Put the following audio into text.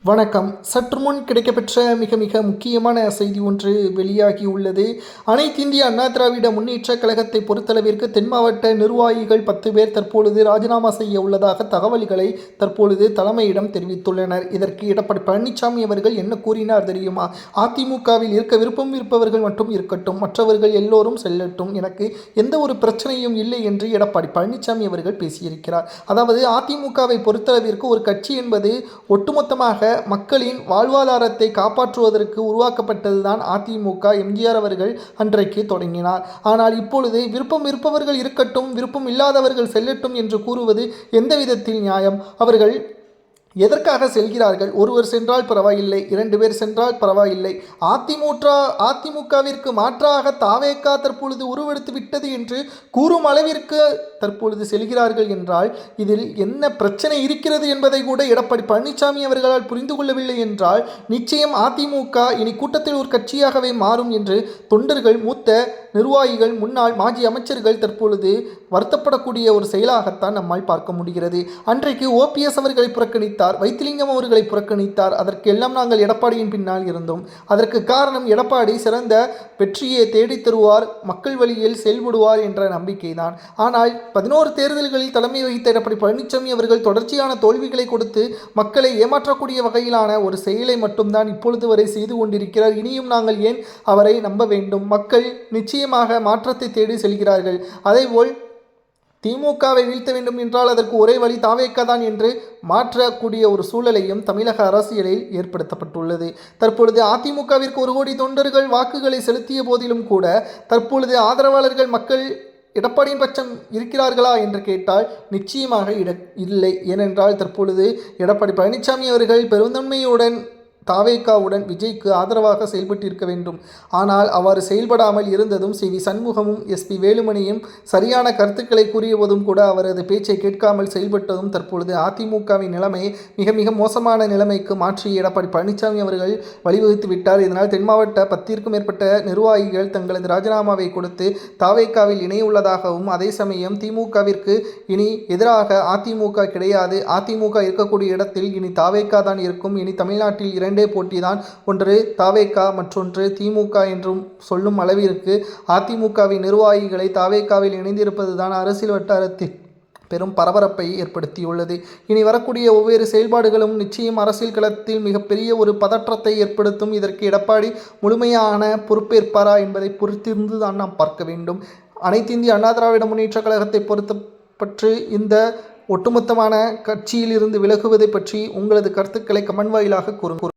வணக்கம். சற்று முன் கிடைக்கப்பெற்ற மிக மிக முக்கியமான செய்தி ஒன்று வெளியாகியுள்ளது. அனைத்திந்திய அண்ணா திராவிட முன்னேற்றக் கழகத்தை பொறுத்தளவிற்கு தென் மாவட்ட நிர்வாகிகள் 10 பேர் தற்பொழுது ராஜினாமா செய்ய உள்ளதாக தகவல்களை தற்பொழுது தலைமையிடம் தெரிவித்துள்ளனர். இதற்கு எடப்பாடி பழனிசாமி அவர்கள் என்ன கூறினார் தெரியுமா? அதிமுகவில் இருக்க விருப்பம் இருப்பவர்கள் மட்டும் இருக்கட்டும், மற்றவர்கள் எல்லோரும் செல்லட்டும், எனக்கு எந்த ஒரு பிரச்சனையும் இல்லை என்று எடப்பாடி பழனிசாமி அவர்கள் பேசியிருக்கிறார். அதாவது அதிமுகவை பொறுத்தளவிற்கு ஒரு கட்சி என்பது ஒட்டுமொத்தமாக மக்களின் வாழ்வாதாரத்தை காப்பாற்றுவதற்கு உருவாக்கப்பட்டதுதான் அதிமுக. எம்ஜிஆர் அவர்கள் அன்றைக்கு தொடங்கினார். ஆனால் இப்பொழுது விருப்பம் இருப்பவர்கள் இருக்கட்டும், விருப்பம் இல்லாதவர்கள் செல்லட்டும் என்று கூறுவது எந்த விதத்தில் நியாயம்? அவர்கள் எதற்காக செல்கிறார்கள்? ஒருவர் சென்றால் பரவாயில்லை, 2 பேர் சென்றால் பரவாயில்லை. அதிமுகவிற்கு மாற்றாக தாவேகா தற்பொழுது உருவெடுத்து விட்டது என்று கூறும் அளவிற்கு தற்பொழுது செல்கிறார்கள் என்றால் இதில் என்ன பிரச்சனை இருக்கிறது என்பதை கூட எடப்பாடி பழனிசாமி அவர்களால் புரிந்து கொள்ளவில்லை என்றால் நிச்சயம் அதிமுக இனி கூட்டத்தில் ஒரு கட்சியாகவே மாறும் என்று தொண்டர்கள், மூத்த நிர்வாகிகள், முன்னாள் மாஜி அமைச்சர்கள் தற்பொழுது வருத்தப்படக்கூடிய ஒரு செயலாகத்தான் நம்மால் பார்க்க முடிகிறது. அன்றைக்கு ஓபிஎஸ் அவர்களை புறக்கணித்தார், வைத்திலிங்கம் அவர்களை புறக்கணித்தார். அதற்கெல்லாம் நாங்கள் எடப்பாடியின் பின்னால் இருந்தோம். அதற்கு காரணம் எடப்பாடி சிறந்த வெற்றியை தேடித் தருவார், மக்கள் வழியில் செயல்படுவார் என்ற நம்பிக்கைதான். ஆனால் 11 தேர்தல்களில் தலைமை வகித்த எடப்பாடி பழனிசாமி அவர்கள் தொடர்ச்சியான தோல்விகளை கொடுத்து மக்களை ஏமாற்றக்கூடிய வகையிலான ஒரு செயலை மட்டும்தான் இப்பொழுது வரை செய்து கொண்டிருக்கிறார். இனியும் நாங்கள் ஏன் அவரை நம்ப வேண்டும்? மக்கள் நிச்சயமாக மாற்றத்தை தேடி செல்கிறார்கள். அதேபோல் திமுகவை வீழ்த்த வேண்டும் என்றால் அதற்கு ஒரே வழி தாவேகா தான் என்று மாற்றக்கூடிய ஒரு சூழலையும் தமிழக அரசியலில் ஏற்படுத்தப்பட்டுள்ளது. தற்பொழுது அதிமுகவிற்கு 1 கோடி தொண்டர்கள் வாக்குகளை செலுத்திய போதிலும் கூட தற்பொழுது ஆதரவாளர்கள் மக்கள் எடப்பாடியின் பட்சம் இருக்கிறார்களா என்று கேட்டால் நிச்சயமாக இல்லை. ஏனென்றால் தற்பொழுது எடப்பாடி பழனிசாமி அவர்கள் பெருந்தன்மையுடன் தாவேகாவுடன் விஜய்க்கு ஆதரவாக செயல்பட்டிருக்க வேண்டும். ஆனால் அவ்வாறு செயல்படாமல் இருந்ததும் சி வி சண்முகமும் எஸ்பி வேலுமணியும் சரியான கருத்துக்களை கூறிய போதும் கூட அவரது பேச்சை கேட்காமல் செயல்பட்டதும் தற்பொழுது அதிமுகவின் நிலைமை மிக மிக மோசமான நிலைமைக்கு மாற்றி எடப்பாடி பழனிசாமி அவர்கள் வழிவகுத்து விட்டார். இதனால் தென் மாவட்ட 10க்கும் மேற்பட்ட நிர்வாகிகள் தங்களது ராஜினாமாவை கொடுத்து தாவேகாவில் இணையுள்ளதாகவும், அதே சமயம் திமுகவிற்கு இனி எதிராக அதிமுக கிடையாது, அதிமுக இருக்கக்கூடிய இடத்தில் இனி தாவேகா தான் இருக்கும், இனி தமிழ்நாட்டில் 2 போட்டிதான், ஒன்று தாவேகா மற்றொன்று திமுக என்றும் சொல்லும் அளவிற்கு அதிமுகவின் நிர்வாகிகளை தாவேகாவில் இணைந்திருப்பதுதான் அரசியல் வட்டாரத்தில் பெரும் பரபரப்பை ஏற்படுத்தியுள்ளது. இனி வரக்கூடிய ஒவ்வொரு செயல்பாடுகளும் நிச்சயம் அரசியல் களத்தில் மிகப்பெரிய ஒரு பதற்றத்தை ஏற்படுத்தும். இதற்கு எடப்பாடி முழுமையான பொறுப்பேற்பாரா என்பதை பொறுத்திருந்து தான் நாம் பார்க்க வேண்டும். அனைத்திந்திய அண்ணா திராவிட முன்னேற்றக் கழகத்தை பற்றி இந்த ஒட்டுமொத்தமான கட்சியில் இருந்து விலகுவதை பற்றி உங்களது கருத்துக்களை கமெண்ட் வாயிலாக கூறுங்கள்.